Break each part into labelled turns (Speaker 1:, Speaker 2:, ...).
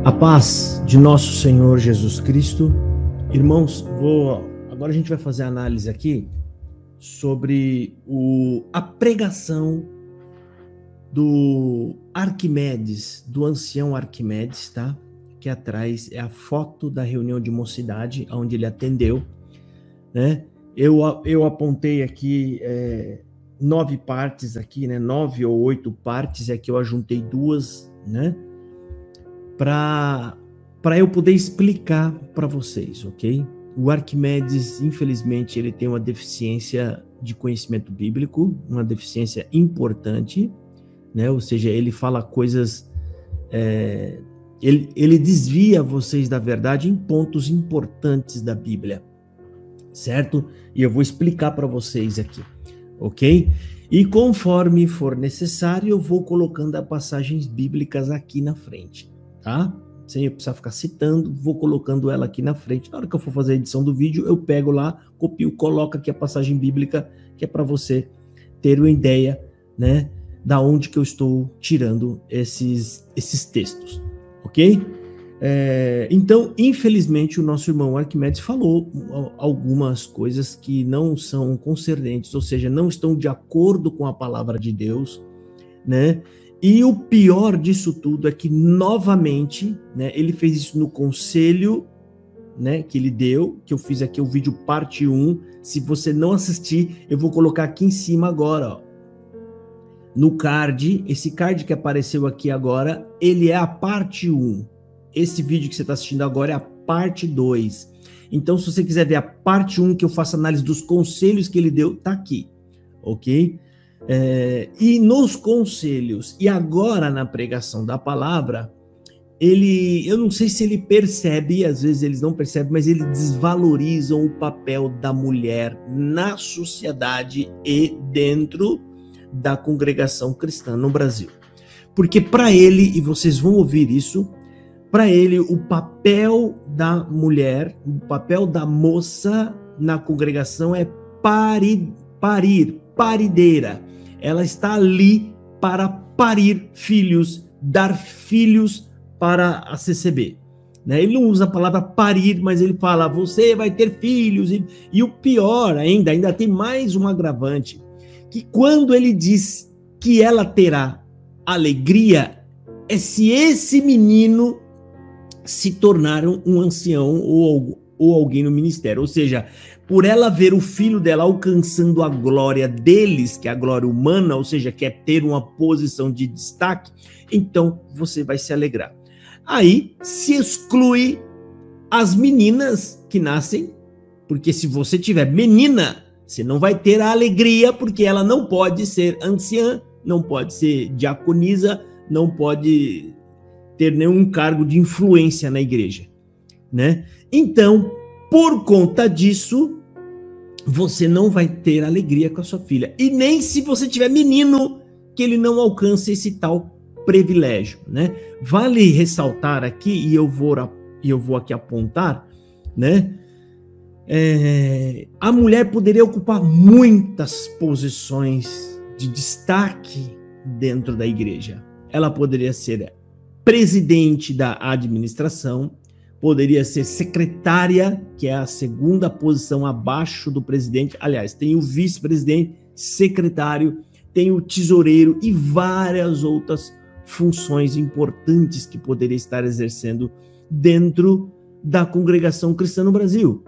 Speaker 1: A paz de nosso Senhor Jesus Cristo. Irmãos, agora a gente vai fazer a análise aqui sobre a pregação do Arquimedes, do ancião Arquimedes, tá? Que atrás é a foto da reunião de mocidade, onde ele atendeu, né? Eu apontei aqui 9 partes aqui, né? 9 ou 8 partes, e aqui eu ajuntei 2, né? Para eu poder explicar para vocês, ok? O Arquimedes, infelizmente, ele tem uma deficiência de conhecimento bíblico, uma deficiência importante, né? Ou seja, ele fala coisas, ele desvia vocês da verdade em pontos importantes da Bíblia, certo? E eu vou explicar para vocês aqui, ok? E conforme for necessário, eu vou colocando as passagens bíblicas aqui na frente, tá? Sem eu precisar ficar citando, vou colocando ela aqui na frente. Na hora que eu for fazer a edição do vídeo, eu pego lá, copio, coloco aqui a passagem bíblica, que é para você ter uma ideia, né, da onde que eu estou tirando esses textos, ok? Então, infelizmente, o nosso irmão Arquimedes falou algumas coisas que não são concernentes, ou seja, não estão de acordo com a palavra de Deus, né? E o pior disso tudo é que, novamente, né, ele fez isso no conselho, né, que ele deu, que eu fiz aqui o vídeo parte 1. Se você não assistir, eu vou colocar aqui em cima agora, ó, no card. Esse card que apareceu aqui agora, ele é a parte 1. Esse vídeo que você está assistindo agora é a parte 2. Então, se você quiser ver a parte 1, que eu faço análise dos conselhos que ele deu, tá aqui, ok? E nos conselhos, e agora na pregação da palavra, eu não sei se ele percebe, às vezes eles não percebem, mas eles desvalorizam o papel da mulher na sociedade e dentro da congregação cristã no Brasil. Porque para ele, e vocês vão ouvir isso, para ele o papel da mulher, o papel da moça na congregação é parideira. Ela está ali para parir filhos, dar filhos para a CCB. Né? Ele não usa a palavra parir, mas ele fala, você vai ter filhos. E o pior ainda tem mais um agravante, que quando ele diz que ela terá alegria, é se esse menino se tornar um ancião ou alguém no ministério. Ou seja, por ela ver o filho dela alcançando a glória deles, que é a glória humana, ou seja, quer ter uma posição de destaque, então você vai se alegrar. Aí se exclui as meninas que nascem, porque se você tiver menina, você não vai ter a alegria, porque ela não pode ser anciã, não pode ser diaconisa, não pode ter nenhum cargo de influência na igreja, né? Então, por conta disso, você não vai ter alegria com a sua filha. E nem se você tiver menino, que ele não alcance esse tal privilégio, né? Vale ressaltar aqui, e eu vou aqui apontar, né? A mulher poderia ocupar muitas posições de destaque dentro da igreja. Ela poderia ser presidente da administração, poderia ser secretária, que é a segunda posição abaixo do presidente. Aliás, tem o vice-presidente, secretário, tem o tesoureiro e várias outras funções importantes que poderia estar exercendo dentro da congregação cristã no Brasil.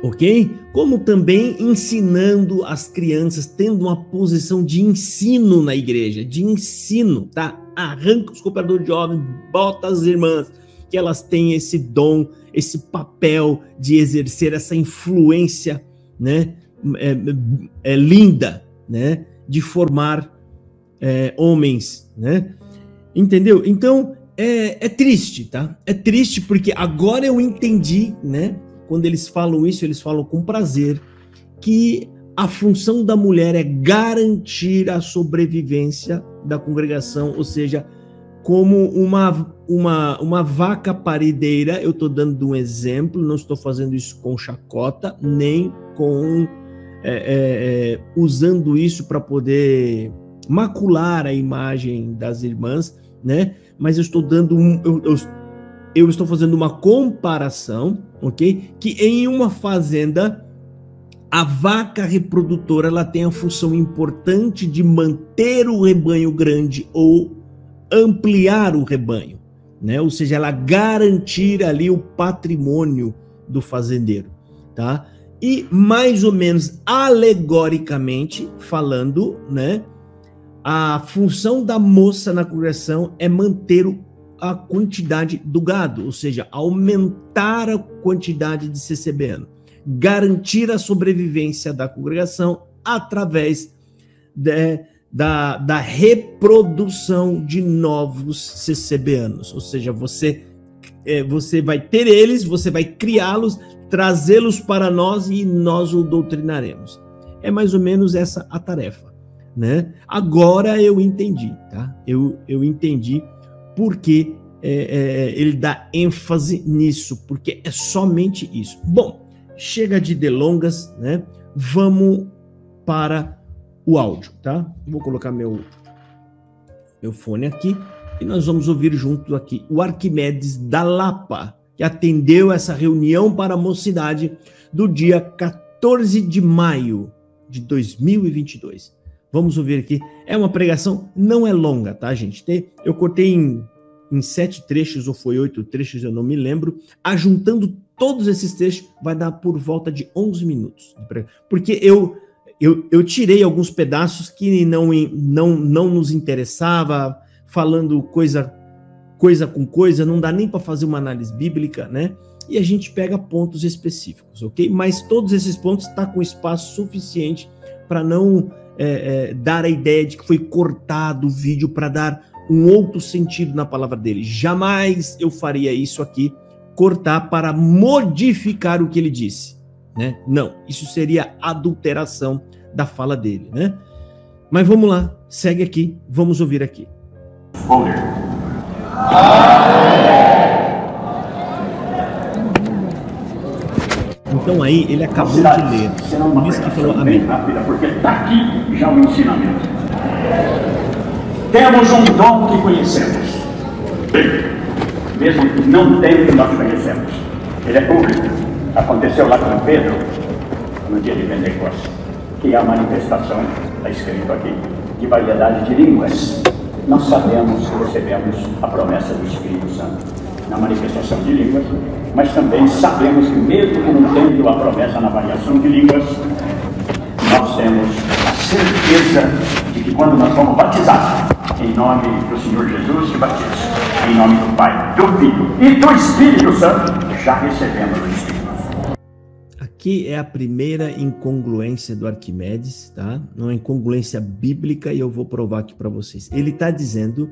Speaker 1: Ok? Como também ensinando as crianças, tendo uma posição de ensino na igreja, de ensino, tá? Arranca os cooperadores de jovens, bota as irmãs, que elas têm esse dom, esse papel de exercer essa influência, né, linda, né, de formar homens, né, entendeu? Então, é triste, tá? É triste porque agora eu entendi, né, quando eles falam isso, eles falam com prazer, que a função da mulher é garantir a sobrevivência da congregação, ou seja, como uma vaca parideira. Eu estou dando um exemplo, não estou fazendo isso com chacota, nem com usando isso para poder macular a imagem das irmãs, né? mas eu estou dando eu estou fazendo uma comparação, ok? Que em uma fazenda, a vaca reprodutora, ela tem a função importante de manter o rebanho grande ou ampliar o rebanho, né? Ou seja, ela garantir ali o patrimônio do fazendeiro, tá? E mais ou menos alegoricamente falando, né? A função da moça na congregação é manter a quantidade do gado, ou seja, aumentar a quantidade de CCBano, garantir a sobrevivência da congregação através da reprodução de novos CCBanos, ou seja, você vai ter eles, você vai criá-los, trazê-los para nós e nós o doutrinaremos. É mais ou menos essa a tarefa, né? Agora eu entendi, tá? Eu entendi porque ele dá ênfase nisso, porque é somente isso. Bom, chega de delongas, né? Vamos para o áudio, tá? Vou colocar meu fone aqui e nós vamos ouvir junto aqui o Arquimedes da Lapa, que atendeu essa reunião para a mocidade do dia 14 de maio de 2022. Vamos ouvir aqui. É uma pregação, não é longa, tá, gente? Eu cortei em 7 trechos, ou foi 8 trechos, eu não me lembro. Ajuntando todos esses trechos, vai dar por volta de 11 minutos. Porque eu tirei alguns pedaços que não nos interessava, falando coisa com coisa, não dá nem para fazer uma análise bíblica, né? E a gente pega pontos específicos, ok? Mas todos esses pontos estão com espaço suficiente para não dar a ideia de que foi cortado o vídeo para dar um outro sentido na palavra dele. Jamais eu faria isso aqui, cortar para modificar o que ele disse, né? Não, isso seria adulteração da fala dele, né? Mas vamos lá, segue aqui, vamos ouvir aqui.
Speaker 2: Vamos ler.
Speaker 1: Então aí ele acabou de ler, por isso que falou amém.
Speaker 2: Rápida, porque está aqui já o ensinamento. Temos um dom que conhecemos. Bem, mesmo que não tendo, nós conhecemos. Ele é público. Aconteceu lá com Pedro, no dia de Pentecostes, que é a manifestação, está escrito aqui, de variedade de línguas. Nós sabemos que recebemos a promessa do Espírito Santo na manifestação de línguas, mas também sabemos que mesmo que não tendo a promessa na variação de línguas, nós temos a certeza de que quando nós fomos batizados, em nome do Senhor Jesus te batizo, em nome do Pai, do Filho e do Espírito Santo, já recebemos o Espírito.
Speaker 1: Aqui é a primeira incongruência do Arquimedes, tá? Uma incongruência bíblica, e eu vou provar aqui para vocês. Ele está dizendo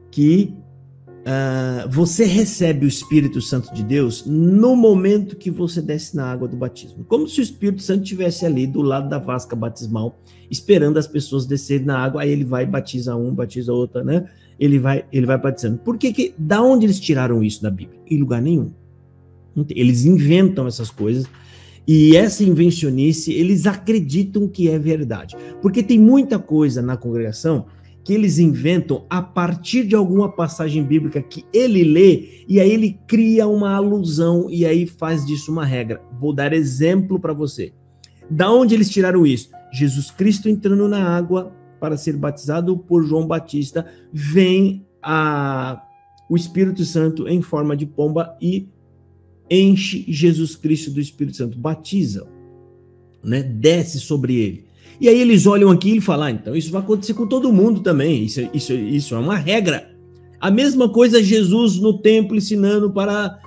Speaker 1: que você recebe o Espírito Santo de Deus no momento que você desce na água do batismo. Como se o Espírito Santo estivesse ali do lado da vasca batismal, esperando as pessoas descerem na água, aí ele vai, batiza um, batiza outra, né? Ele vai batizando. Por que da onde eles tiraram isso da Bíblia? Em lugar nenhum. Eles inventam essas coisas. E essa invencionice, eles acreditam que é verdade. Porque tem muita coisa na congregação que eles inventam a partir de alguma passagem bíblica que ele lê, e aí ele cria uma alusão, e aí faz disso uma regra. Vou dar exemplo para você. Da onde eles tiraram isso? Jesus Cristo entrando na água para ser batizado por João Batista, vem o Espírito Santo em forma de pomba e enche Jesus Cristo do Espírito Santo, batiza, né? Desce sobre ele. E aí eles olham aqui e falam, então isso vai acontecer com todo mundo também, isso é uma regra. A mesma coisa Jesus no templo ensinando para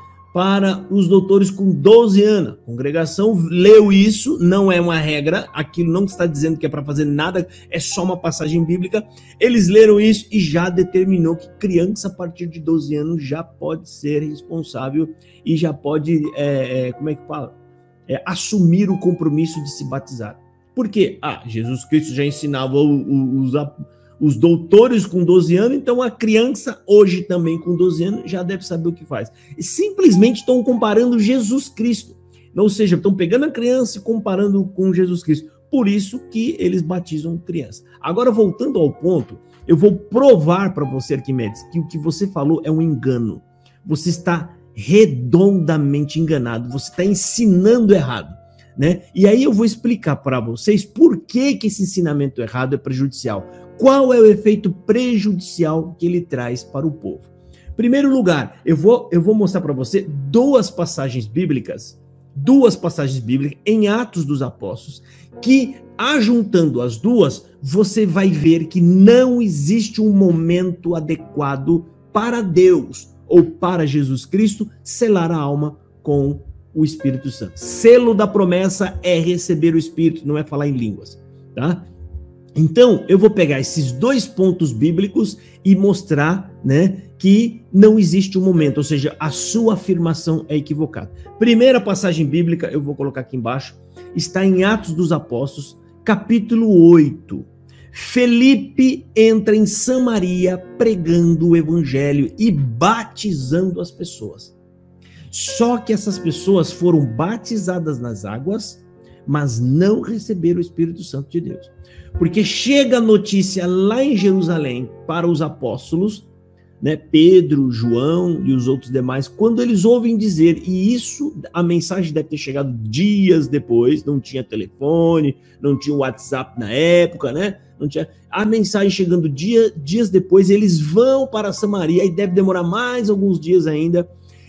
Speaker 1: os doutores com 12 anos. A congregação leu isso, não é uma regra, aquilo não está dizendo que é para fazer nada, é só uma passagem bíblica. Eles leram isso e já determinou que criança a partir de 12 anos já pode ser responsável e já pode, assumir o compromisso de se batizar. Por quê? Jesus Cristo já ensinava os doutores com 12 anos, então a criança hoje também com 12 anos já deve saber o que faz. E simplesmente estão comparando Jesus Cristo. Ou seja, estão pegando a criança e comparando com Jesus Cristo. por isso que eles batizam crianças. Agora, voltando ao ponto, eu vou provar para você, Arquimedes, que o que você falou é um engano. Você está redondamente enganado, você está ensinando errado, né? E aí eu vou explicar para vocês por que esse ensinamento errado é prejudicial. Qual é o efeito prejudicial que ele traz para o povo? Em primeiro lugar, eu vou mostrar para você duas passagens bíblicas em Atos dos Apóstolos, que, ajuntando as duas, você vai ver que não existe um momento adequado para Deus ou para Jesus Cristo selar a alma com o Espírito Santo. Selo da promessa é receber o Espírito, não é falar em línguas, tá? Então, eu vou pegar esses dois pontos bíblicos e mostrar, né, que não existe um momento, ou seja, a sua afirmação é equivocada. Primeira passagem bíblica, eu vou colocar aqui embaixo, está em Atos dos Apóstolos, capítulo 8. Felipe entra em Samaria pregando o evangelho e batizando as pessoas. Só que essas pessoas foram batizadas nas águas, mas não receberam o Espírito Santo de Deus. Porque chega a notícia lá em Jerusalém para os apóstolos, né, Pedro, João e os outros demais, quando eles ouvem dizer, e isso, a mensagem deve ter chegado dias depois, não tinha telefone, não tinha WhatsApp na época, né? Não tinha, a mensagem chegando dias depois, eles vão para Samaria e deve demorar mais alguns dias ainda.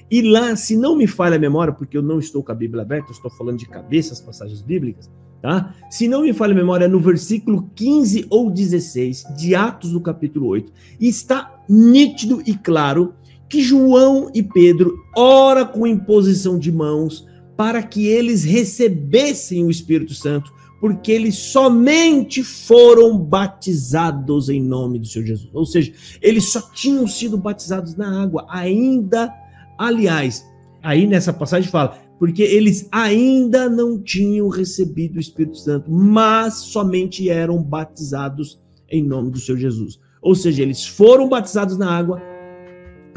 Speaker 1: E lá, se não me falha a memória, porque eu não estou com a Bíblia aberta, eu estou falando de cabeça as passagens bíblicas, tá? Se não me falha a memória, é no versículo 15 ou 16 de Atos do capítulo 8, e está nítido e claro que João e Pedro oram com imposição de mãos para que eles recebessem o Espírito Santo, porque eles somente foram batizados em nome do Senhor Jesus. Ou seja, eles só tinham sido batizados na água, ainda, aliás, aí nessa passagem fala, porque eles ainda não tinham recebido o Espírito Santo, mas somente eram batizados em nome do Senhor Jesus. Ou seja, eles foram batizados na água,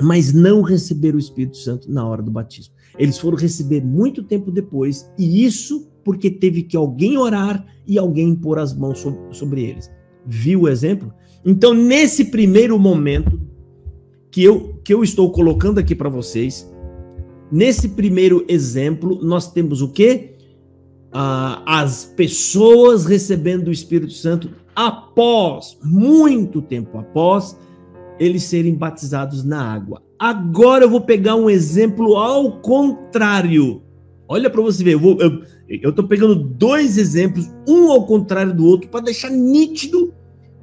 Speaker 1: mas não receberam o Espírito Santo na hora do batismo. Eles foram receber muito tempo depois, e isso porque teve que alguém orar e alguém impor as mãos sobre eles. Viu o exemplo? Então, nesse primeiro momento que eu estou colocando aqui para vocês, nesse primeiro exemplo, nós temos o quê? As pessoas recebendo o Espírito Santo após, muito tempo após, eles serem batizados na água. Agora eu vou pegar um exemplo ao contrário. Olha para você ver, eu estou pegando dois exemplos, um ao contrário do outro, para deixar nítido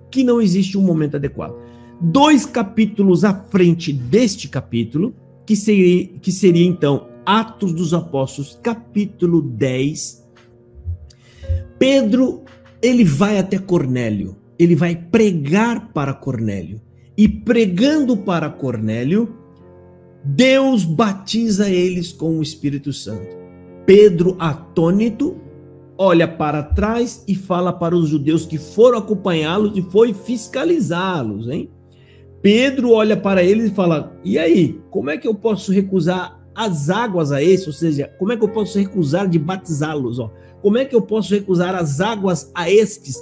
Speaker 1: que não existe um momento adequado. 2 capítulos à frente deste capítulo, que seria então Atos dos Apóstolos, capítulo 10, Pedro, ele vai até Cornélio, ele vai pregar para Cornélio, e pregando para Cornélio, Deus batiza eles com o Espírito Santo. Pedro, atônito, olha para trás e fala para os judeus que foram acompanhá-los e foi fiscalizá-los, hein? Pedro olha para eles e fala, e aí, como é que eu posso recusar as águas a esse? Ou seja, como é que eu posso recusar de batizá-los? Como é que eu posso recusar as águas a estes,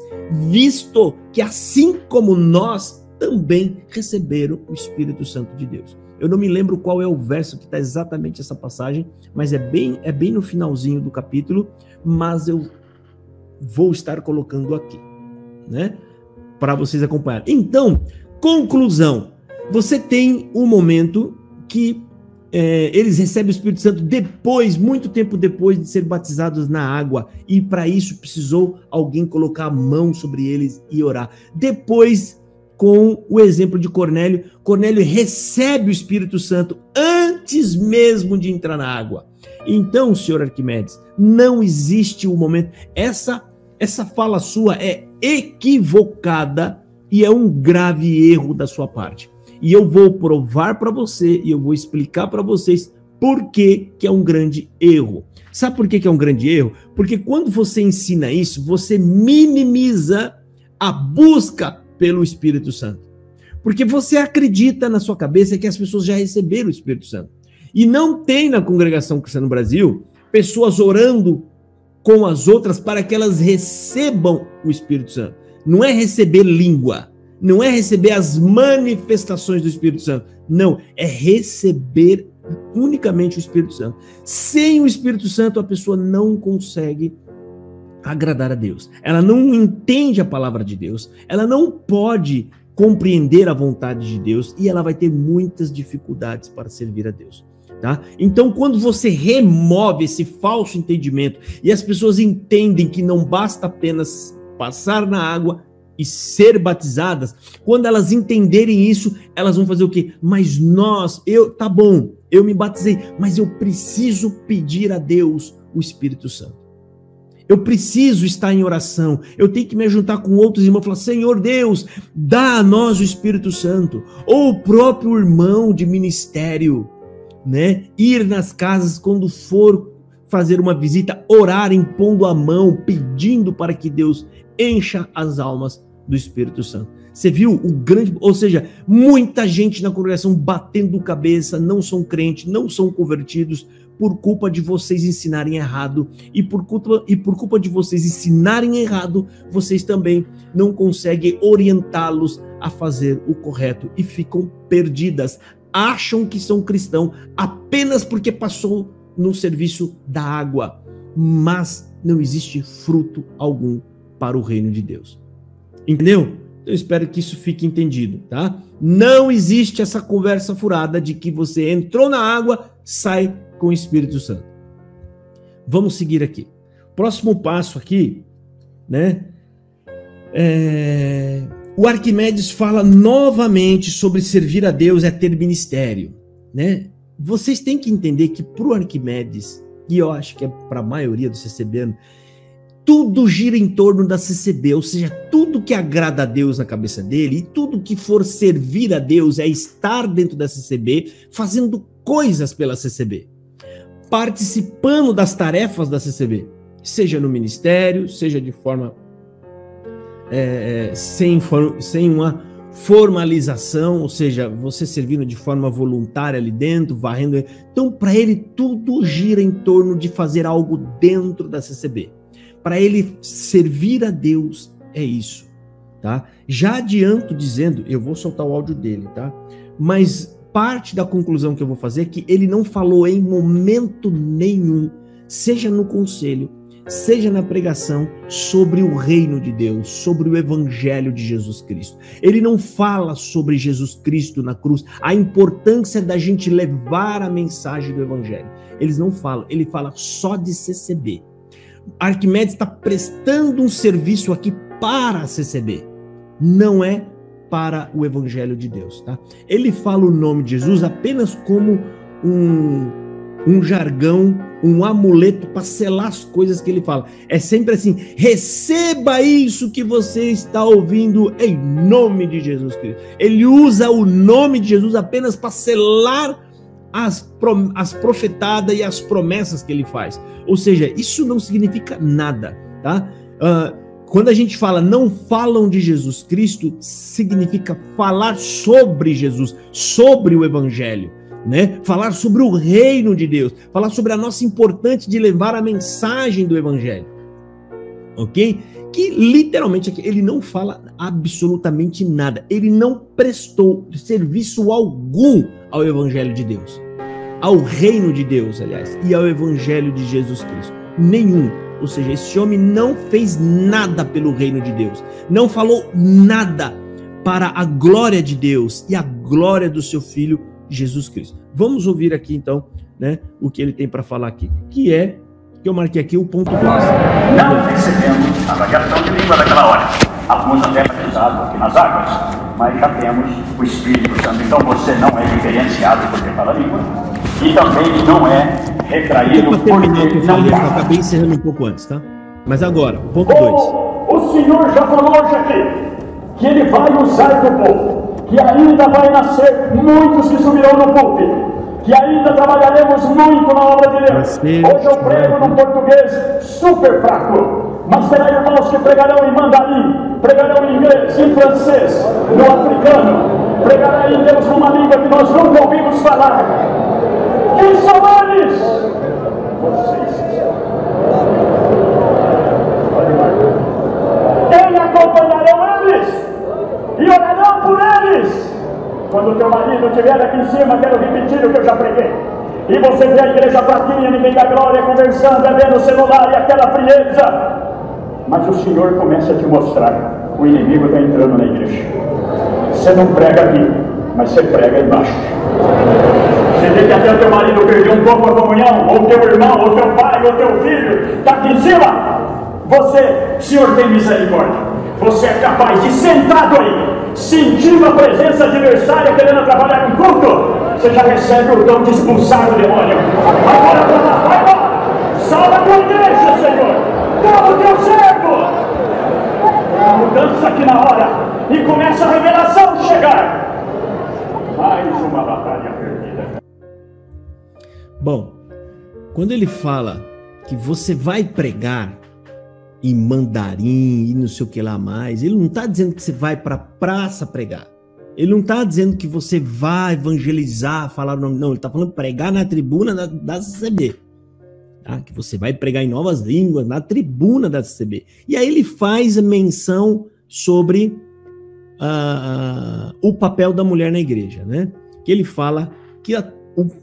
Speaker 1: visto que assim como nós também receberam o Espírito Santo de Deus? Eu não me lembro qual é o verso que está exatamente essa passagem, mas é bem no finalzinho do capítulo, mas eu vou estar colocando aqui, né? Para vocês acompanharem. Então, conclusão, você tem um momento que eles recebem o Espírito Santo depois, muito tempo depois de ser batizados na água, e para isso precisou alguém colocar a mão sobre eles e orar. Depois, com o exemplo de Cornélio, Cornélio recebe o Espírito Santo antes mesmo de entrar na água. Então, senhor Arquimedes, não existe um momento. Essa fala sua é equivocada e é um grave erro da sua parte. E eu vou provar para você e eu vou explicar para vocês por que é um grande erro. Sabe por que é um grande erro? Porque quando você ensina isso, você minimiza a busca pelo Espírito Santo. Porque você acredita na sua cabeça que as pessoas já receberam o Espírito Santo. E não tem na Congregação Cristã no Brasil pessoas orando com as outras para que elas recebam o Espírito Santo. Não é receber língua, não é receber as manifestações do Espírito Santo. Não, é receber unicamente o Espírito Santo. Sem o Espírito Santo, a pessoa não consegue agradar a Deus. Ela não entende a palavra de Deus, ela não pode compreender a vontade de Deus e ela vai ter muitas dificuldades para servir a Deus. Tá? Então, quando você remove esse falso entendimento e as pessoas entendem que não basta apenas passar na água e ser batizadas, quando elas entenderem isso, elas vão fazer o quê? Mas tá bom, eu me batizei, mas eu preciso pedir a Deus o Espírito Santo. Eu preciso estar em oração, eu tenho que me juntar com outros irmãos e falar, Senhor Deus, dá a nós o Espírito Santo. Ou o próprio irmão de ministério, né? Ir nas casas quando for fazer uma visita, orar impondo a mão, pedindo para que Deus encha as almas do Espírito Santo. Você viu o grande, ou seja, muita gente na congregação batendo cabeça, não são crentes, não são convertidos por culpa de vocês ensinarem errado, e por culpa de vocês ensinarem errado, vocês também não conseguem orientá-los a fazer o correto e ficam perdidas. Acham que são cristãos apenas porque passou no serviço da água, mas não existe fruto algum para o reino de Deus. Entendeu? Eu espero que isso fique entendido, tá? Não existe essa conversa furada de que você entrou na água, sai com o Espírito Santo. Vamos seguir aqui. Próximo passo aqui, né? O Arquimedes fala novamente sobre servir a Deus é ter ministério, né? Vocês têm que entender que para o Arquimedes, e eu acho que é para a maioria do CCBano, tudo gira em torno da CCB, ou seja, tudo que agrada a Deus na cabeça dele, e tudo que for servir a Deus é estar dentro da CCB, fazendo coisas pela CCB, participando das tarefas da CCB, seja no ministério, seja de forma sem uma formalização, ou seja, você servindo de forma voluntária ali dentro, varrendo. Então, para ele, tudo gira em torno de fazer algo dentro da CCB. Para ele, servir a Deus é isso, tá? Já adianto dizendo, eu vou soltar o áudio dele, tá? Mas parte da conclusão que eu vou fazer é que ele não falou em momento nenhum, seja no conselho, seja na pregação, sobre o reino de Deus, sobre o evangelho de Jesus Cristo. Ele não fala sobre Jesus Cristo na cruz, a importância da gente levar a mensagem do evangelho. Eles não falam, ele fala só de CCB. Arquimedes está prestando um serviço aqui para a CCB, não é para o evangelho de Deus, tá? Ele fala o nome de Jesus apenas como um jargão, um amuleto para selar as coisas que ele fala. É sempre assim: receba isso que você está ouvindo em nome de Jesus Cristo. Ele usa o nome de Jesus apenas para selar as profetadas e as promessas que ele faz. Ou seja, isso não significa nada, tá? Quando a gente fala não falam de Jesus Cristo, significa falar sobre Jesus, sobre o evangelho, né? Falar sobre o reino de Deus, falar sobre a nossa importância de levar a mensagem do evangelho, ok? Que literalmente ele não fala absolutamente nada, ele não prestou serviço algum ao evangelho de Deus, ao reino de Deus, aliás, e ao evangelho de Jesus Cristo, nenhum. Ou seja, esse homem não fez nada pelo reino de Deus, não falou nada para a glória de Deus e a glória do seu Filho Jesus Cristo. Vamos ouvir aqui então, né, o que ele tem para falar aqui, que eu marquei aqui o ponto 2.
Speaker 2: Não recebemos a variação de língua daquela hora. Alguns até batizados aqui nas águas, mas já temos o Espírito Santo. Então você não é diferenciado porque fala língua, e também não é retraído porque não
Speaker 1: fala. Eu acabei encerrando um pouco antes, tá? Mas agora, ponto 2.
Speaker 2: O Senhor já falou hoje aqui que Ele vai usar do povo, que ainda vai nascer muitos que subirão no púlpito, que ainda trabalharemos muito na obra de Deus. Hoje eu prego num português super fraco, mas terá irmãos que pregarão em mandarim, pregarão em inglês, em francês, no africano, pregarão em Deus numa língua que nós nunca ouvimos falar. Quem são eles? Vocês. Quando o teu marido estiver aqui em cima, quero repetir o que eu já preguei. E você vê a igreja fraquinha, ninguém dá glória, conversando, vendo o celular e aquela frieza. Mas o Senhor começa a te mostrar: o inimigo está entrando na igreja. Você não prega aqui, mas você prega embaixo. Você vê que até o teu marido perdeu um pouco a comunhão, ou teu irmão, ou teu pai, ou teu filho, está aqui em cima. Você, Senhor, tem misericórdia. Você é capaz de, sentado aí, sentindo a presença adversária querendo atrapalhar um culto, você já recebe o dom de expulsar o demônio. Vai embora, vai embora. Salva a tua igreja, Senhor. Toma o teu servo. A mudança aqui na hora. E começa a revelação chegar. Mais uma batalha perdida.
Speaker 1: Bom, quando ele fala que você vai pregar em mandarim e não sei o que lá mais, ele não está dizendo que você vai para a praça pregar. Ele não está dizendo que você vai evangelizar, falar o nome. Não, ele está falando pregar na tribuna da CCB. Tá? Que você vai pregar em novas línguas na tribuna da CCB. E aí ele faz a menção sobre o papel da mulher na igreja, né? Que ele fala que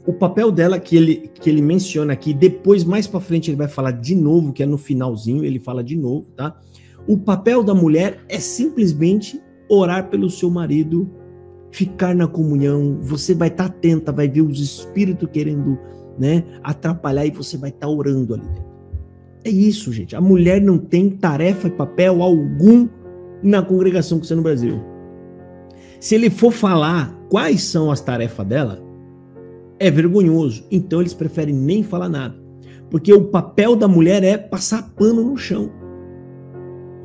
Speaker 1: o papel dela que ele menciona aqui, depois mais para frente ele vai falar de novo, que é no finalzinho, ele fala de novo, tá? O papel da mulher é simplesmente orar pelo seu marido, ficar na comunhão, você vai estar atenta, vai ver os espíritos querendo, né, atrapalhar e você vai estar orando ali dentro. É isso, gente. A mulher não tem tarefa e papel algum na congregação cristã no Brasil. Se ele for falar quais são as tarefas dela, é vergonhoso. Então eles preferem nem falar nada. Porque o papel da mulher é passar pano no chão.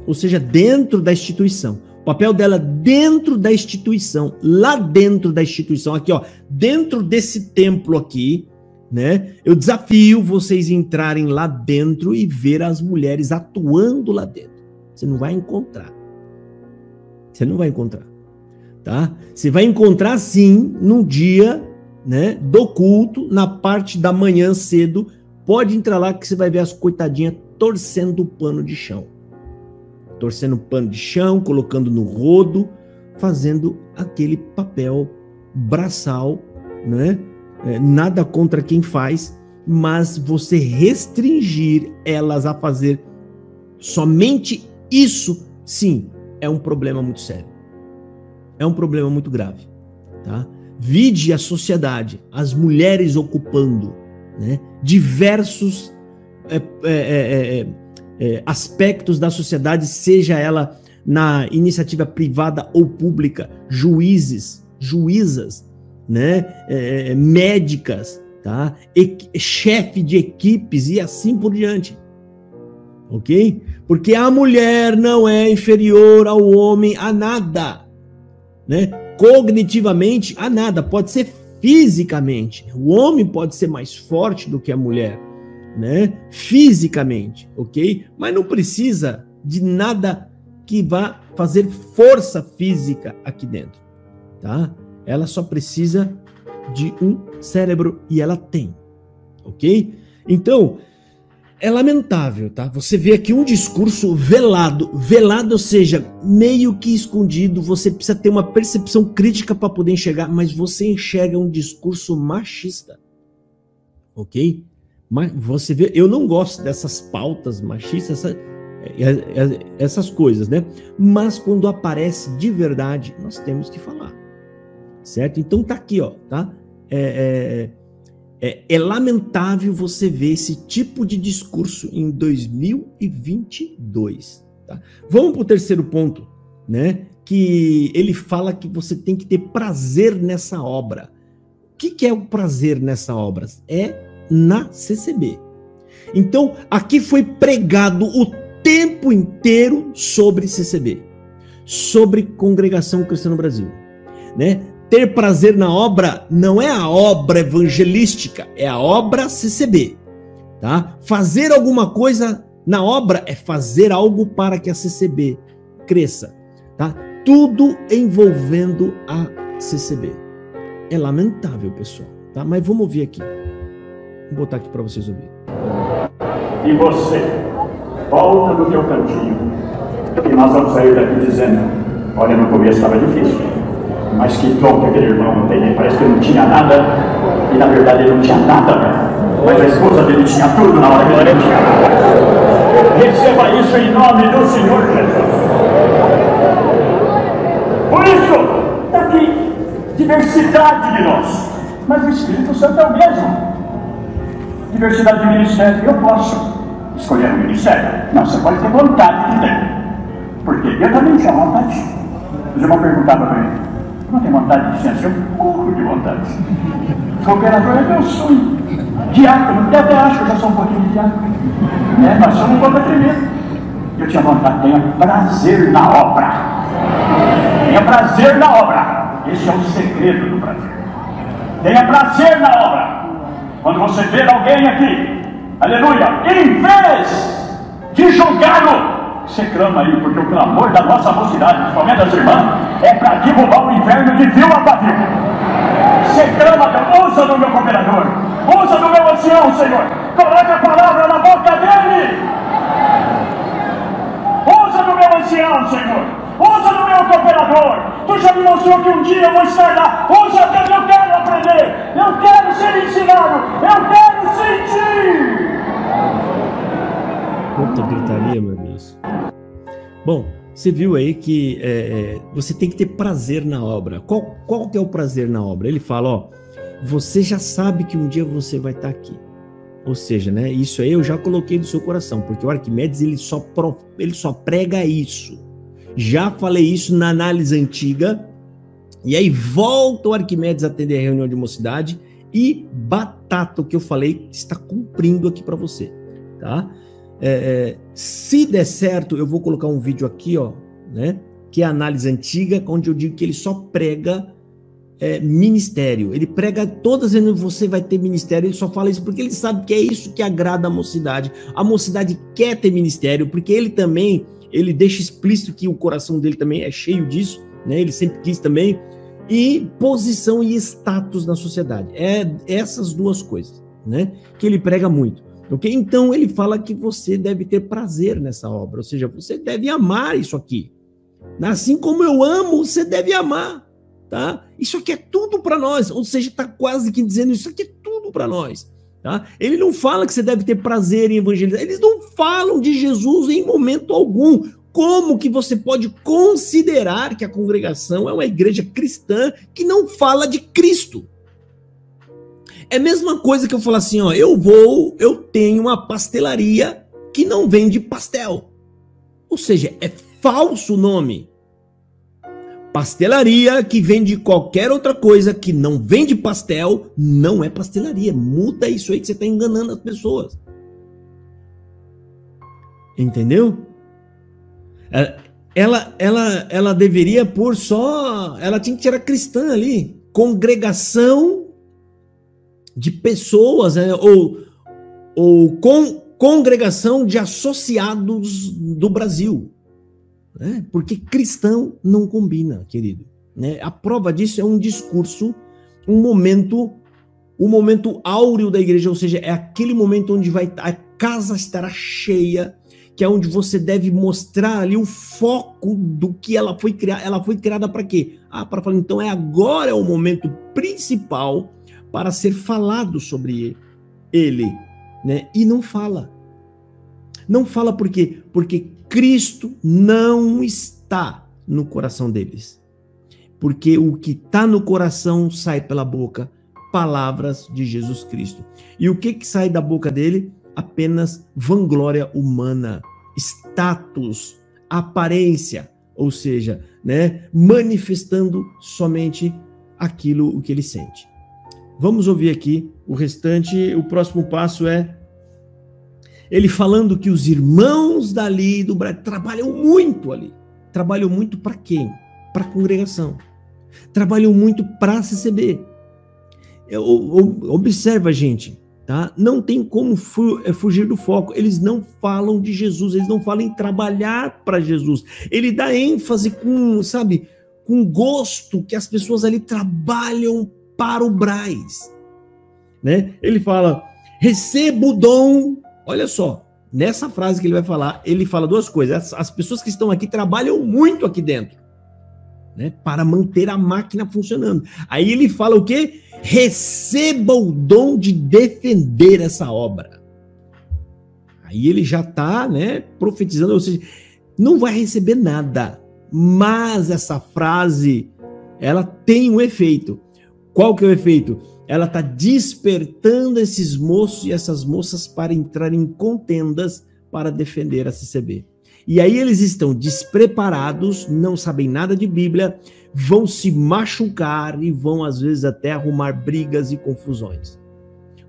Speaker 1: Ou seja, dentro da instituição. O papel dela dentro da instituição. Lá dentro da instituição. Aqui, ó. Dentro desse templo aqui, né? Eu desafio vocês a entrarem lá dentro e ver as mulheres atuando lá dentro. Você não vai encontrar. Você não vai encontrar. Tá? Você vai encontrar sim num dia, né, do culto, na parte da manhã cedo, pode entrar lá que você vai ver as coitadinhas torcendo o pano de chão. Torcendo o pano de chão, colocando no rodo, fazendo aquele papel braçal, né? Nada contra quem faz, mas você restringir elas a fazer somente isso, sim, é um problema muito sério. É um problema muito grave, tá? Vide a sociedade, as mulheres ocupando, né, diversos aspectos da sociedade, seja ela na iniciativa privada ou pública, juízes, juízas, né, médicas, tá, chefe de equipes e assim por diante, ok? Porque a mulher não é inferior ao homem a nada, né? Cognitivamente a nada, pode ser fisicamente. O homem pode ser mais forte do que a mulher, né? Fisicamente, ok? Mas não precisa de nada que vá fazer força física aqui dentro, tá? Ela só precisa de um cérebro e ela tem, ok? Então, é lamentável, tá? Você vê aqui um discurso velado, ou seja, meio que escondido, você precisa ter uma percepção crítica para poder enxergar, mas você enxerga um discurso machista, ok? Mas você vê, eu não gosto dessas pautas machistas, essas coisas, né? Mas quando aparece de verdade, nós temos que falar, certo? Então tá aqui, ó, tá? É lamentável você ver esse tipo de discurso em 2022. Tá? Vamos para o terceiro ponto, né? Que ele fala que você tem que ter prazer nessa obra. O que é o prazer nessa obra? É na CCB. Então, aqui foi pregado o tempo inteiro sobre CCB, sobre Congregação Cristã no Brasil, né? Ter prazer na obra não é a obra evangelística, é a obra CCB, tá? Fazer alguma coisa na obra é fazer algo para que a CCB cresça, tá? Tudo envolvendo a CCB. É lamentável, pessoal, tá? Mas vamos ouvir aqui. Vou botar aqui para vocês ouvirem.
Speaker 2: E você, volta no teu cantinho, e nós vamos sair daqui dizendo, olha, no começo estava difícil. Mas que dom que aquele irmão tem, parece que ele não tinha nada, e na verdade ele não tinha nada, né? Mas a esposa dele tinha tudo na hora que ele não tinha nada. Receba isso em nome do Senhor Jesus. Por isso, está aqui diversidade de nós, mas o Espírito Santo é o mesmo. Diversidade de ministério, eu posso escolher um ministério? Não, você pode ter vontade de ter. Porque eu também tinha vontade. Os irmãos perguntavam para mim, não tem vontade de ser? Eu morro de vontade. Cooperador é meu sonho. Diácono, eu até acho que eu já sou um pouquinho de diácono. Nós somos um pouco tremendo. Eu tinha vontade, tenha prazer na obra. Tenha prazer na obra. Esse é o segredo do prazer. Tenha prazer na obra. Quando você vê alguém aqui, aleluia, em vez de julgá-lo, você clama aí, porque o clamor da nossa mocidade, principalmente das irmãs, é para divulgar o inverno de vil a pavio. Você clama, usa do meu cooperador, usa do meu ancião, Senhor, coloca a palavra na boca dele. Usa do meu ancião, Senhor, usa do meu cooperador. Tu já me mostrou que um dia eu vou estar lá. Usa Deus, eu quero aprender, eu quero ser ensinado, eu quero sentir.
Speaker 1: Quanta gritaria, meu Deus. Bom, você viu aí que você tem que ter prazer na obra. Qual que é o prazer na obra? Ele fala, ó, você já sabe que um dia você vai estar aqui. Ou seja, né, isso aí eu já coloquei no seu coração, porque o Arquimedes ele só prega isso. Já falei isso na análise antiga, e aí volta o Arquimedes a atender a reunião de mocidade e batata o que eu falei está cumprindo aqui para você, tá? Se der certo, eu vou colocar um vídeo aqui, ó, né, que é a análise antiga, onde eu digo que ele só prega ministério. Ele prega todas as vezes que você vai ter ministério, ele só fala isso porque ele sabe que é isso que agrada a mocidade. A mocidade quer ter ministério, porque ele também, ele deixa explícito que o coração dele também é cheio disso, né? Ele sempre quis também, e posição e status na sociedade. É essas duas coisas, né, que ele prega muito. Okay? Então ele fala que você deve ter prazer nessa obra, ou seja, você deve amar isso aqui. Assim como eu amo, você deve amar, tá? Isso aqui é tudo para nós, ou seja, está quase que dizendo isso aqui é tudo para nós, tá? Ele não fala que você deve ter prazer em evangelizar, eles não falam de Jesus em momento algum. Como que você pode considerar que a congregação é uma igreja cristã que não fala de Cristo? É a mesma coisa que eu falar assim, ó, eu tenho uma pastelaria que não vende pastel. Ou seja, é falso o nome. Pastelaria que vende qualquer outra coisa que não vende pastel, não é pastelaria. Muda isso aí que você está enganando as pessoas. Entendeu? Ela deveria pôr só... Ela tinha que tirar cristã ali. Congregação de pessoas, né? ou congregação de associados do Brasil, né? Porque cristão não combina, querido, né? A prova disso é um discurso, um momento áureo da igreja, ou seja, é aquele momento onde a casa estará cheia, que é onde você deve mostrar ali o foco do que ela foi criada. Ela foi criada para quê? Para falar, então agora é o momento principal para ser falado sobre ele, né? E não fala. Não fala por quê? Porque Cristo não está no coração deles. Porque o que está no coração sai pela boca, palavras de Jesus Cristo. E o que sai da boca dele? Apenas vanglória humana, status, aparência, ou seja, né, manifestando somente aquilo o que ele sente. Vamos ouvir aqui o restante. O próximo passo é ele falando que os irmãos dali do Brasil trabalham muito ali. Trabalham muito para quem? Para a congregação. Trabalham muito para a CCB. Observa, gente, tá? Não tem como fugir do foco. Eles não falam de Jesus, eles não falam em trabalhar para Jesus. Ele dá ênfase com, sabe, com gosto que as pessoas ali trabalham para o Braz, né? Ele fala, receba o dom. Olha só, nessa frase que ele vai falar, ele fala duas coisas. As pessoas que estão aqui trabalham muito aqui dentro, né? Para manter a máquina funcionando. Aí ele fala o quê? Receba o dom de defender essa obra. Aí ele já está, né, profetizando, ou seja, não vai receber nada. Mas essa frase, ela tem um efeito. Qual que é o efeito? Ela está despertando esses moços e essas moças para entrar em contendas para defender a CCB. E aí eles estão despreparados, não sabem nada de Bíblia, vão se machucar e vão às vezes até arrumar brigas e confusões.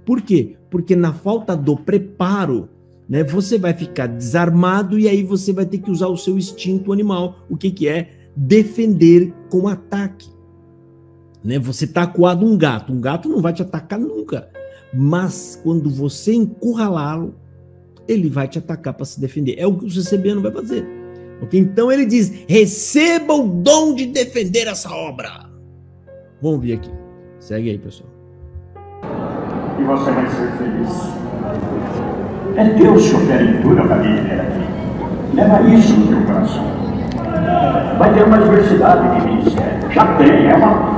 Speaker 1: Por quê? Porque na falta do preparo, né, você vai ficar desarmado e aí você vai ter que usar o seu instinto animal. O que é? Defender com ataque. Né? Você está acuado um gato não vai te atacar nunca, mas quando você encurralá-lo, ele vai te atacar para se defender. É o que o CCBano vai fazer. Okay? Então ele diz, receba o dom de defender essa obra. Vamos ver aqui. Segue aí, pessoal.
Speaker 2: E você vai ser feliz. É Deus que opera em tudo a família aqui. Leva isso no teu coração. Vai ter uma diversidade de ministérios. Já tem.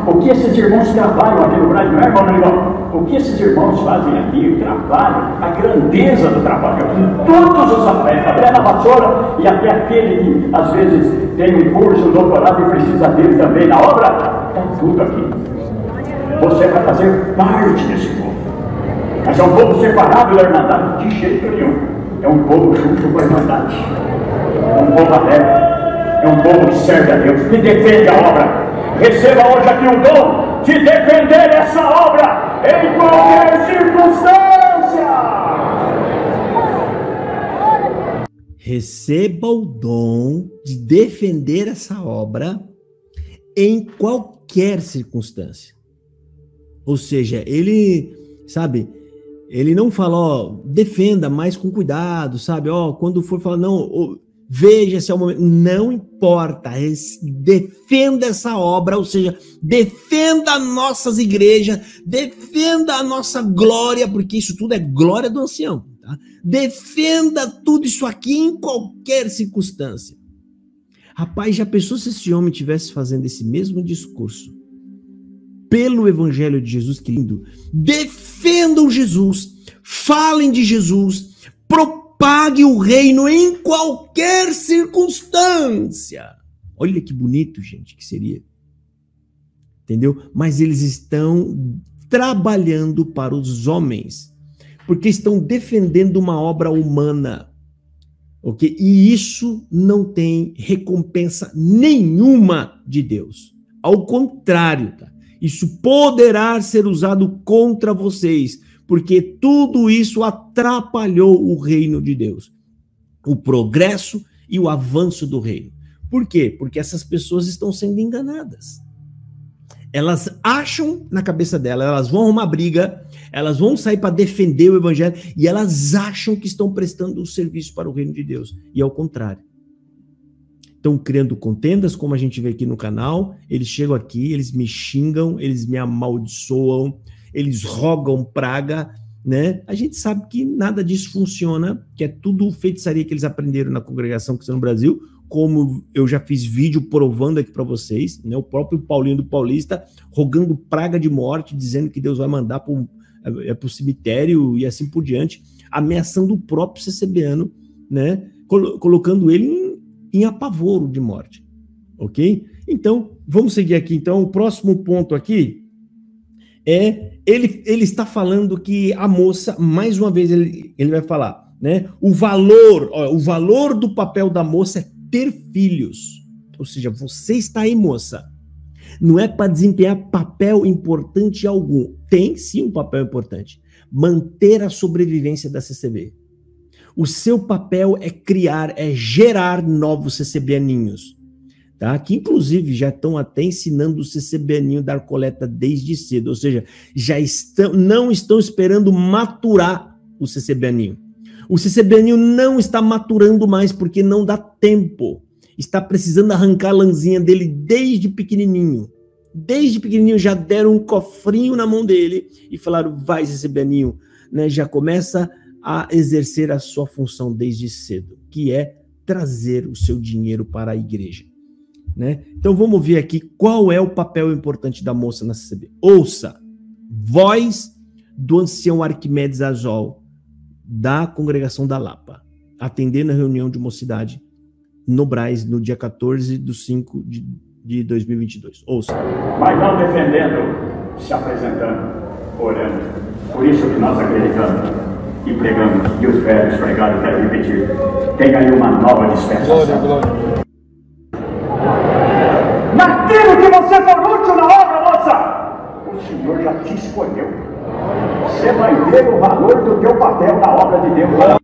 Speaker 2: O que esses irmãos trabalham aqui no Brasil, não é, irmão Negão? O que esses irmãos fazem aqui, o trabalho, a grandeza do trabalho, em todos os aspectos, até na vassoura e até aquele que às vezes tem um curso, um doutorado e precisa dele também na obra, está tudo aqui. Você vai fazer parte desse povo. Mas é um povo separado da Irmandade? De jeito nenhum. É um povo junto com a Irmandade. É um povo aberto. É um povo que serve a Deus, que defende a obra. Receba hoje aqui o dom de defender essa obra em qualquer circunstância.
Speaker 1: Receba o dom de defender essa obra em qualquer circunstância. Ou seja, ele, sabe, ele não fala, ó, defenda, mas com cuidado, sabe, ó, quando for falar, não, veja se é o momento, não importa, defenda essa obra, ou seja, defenda nossas igrejas, defenda a nossa glória, porque isso tudo é glória do ancião, tá? Defenda tudo isso aqui em qualquer circunstância. Rapaz, já pensou se esse homem estivesse fazendo esse mesmo discurso pelo evangelho de Jesus? Que lindo! Defendam Jesus, falem de Jesus, propague o reino em qualquer circunstância. Olha que bonito, gente, que seria. Entendeu? Mas eles estão trabalhando para os homens, porque estão defendendo uma obra humana. Ok? E isso não tem recompensa nenhuma de Deus. Ao contrário, tá? Isso poderá ser usado contra vocês, porque tudo isso atrapalhou o reino de Deus, o progresso e o avanço do reino. Por quê? Porque essas pessoas estão sendo enganadas. Elas acham na cabeça delas, elas vão arrumar briga, elas vão sair para defender o evangelho e elas acham que estão prestando um serviço para o reino de Deus. E ao contrário. Estão criando contendas, como a gente vê aqui no canal. Eles chegam aqui, eles me xingam, eles me amaldiçoam, eles rogam praga, né? A gente sabe que nada disso funciona, que é tudo feitiçaria que eles aprenderam na congregação cristã no Brasil, como eu já fiz vídeo provando aqui para vocês, né? O próprio Paulinho do Paulista rogando praga de morte, dizendo que Deus vai mandar para o cemitério e assim por diante, ameaçando o próprio CCBano, né? Colocando ele em apavoro de morte, ok? Então, vamos seguir aqui. Então, o próximo ponto aqui é, ele está falando que a moça, mais uma vez ele vai falar, né? O valor do papel da moça é ter filhos. Ou seja, você está aí, moça. Não é para desempenhar papel importante algum. Tem sim um papel importante. Manter a sobrevivência da CCB. O seu papel é criar, é gerar novos CCBaninhos, tá? Que inclusive já estão até ensinando o CCBaninho a dar coleta desde cedo, ou seja, não estão esperando maturar o CCBaninho. O CCBaninho não está maturando mais porque não dá tempo. Está precisando arrancar a lãzinha dele desde pequenininho. Desde pequenininho já deram um cofrinho na mão dele e falaram, vai CCBaninho, né? Já começa a exercer a sua função desde cedo, que é trazer o seu dinheiro para a igreja. né? Então vamos ver aqui qual é o papel importante da moça na CCB. Ouça, voz do ancião Arquimedes Azol, da Congregação da Lapa, atendendo a reunião de mocidade no Brás, no dia 14/5 de 2022. Ouça.
Speaker 2: Mas não defendendo, se apresentando, orando. Por isso que nós acreditamos e pregamos, e os velhos pregaram, quero repetir, tem aí uma nova dispensação. Glória. Naquilo que você for útil na obra, moça, o Senhor já te escolheu. Você vai ver o valor do teu papel na obra de Deus.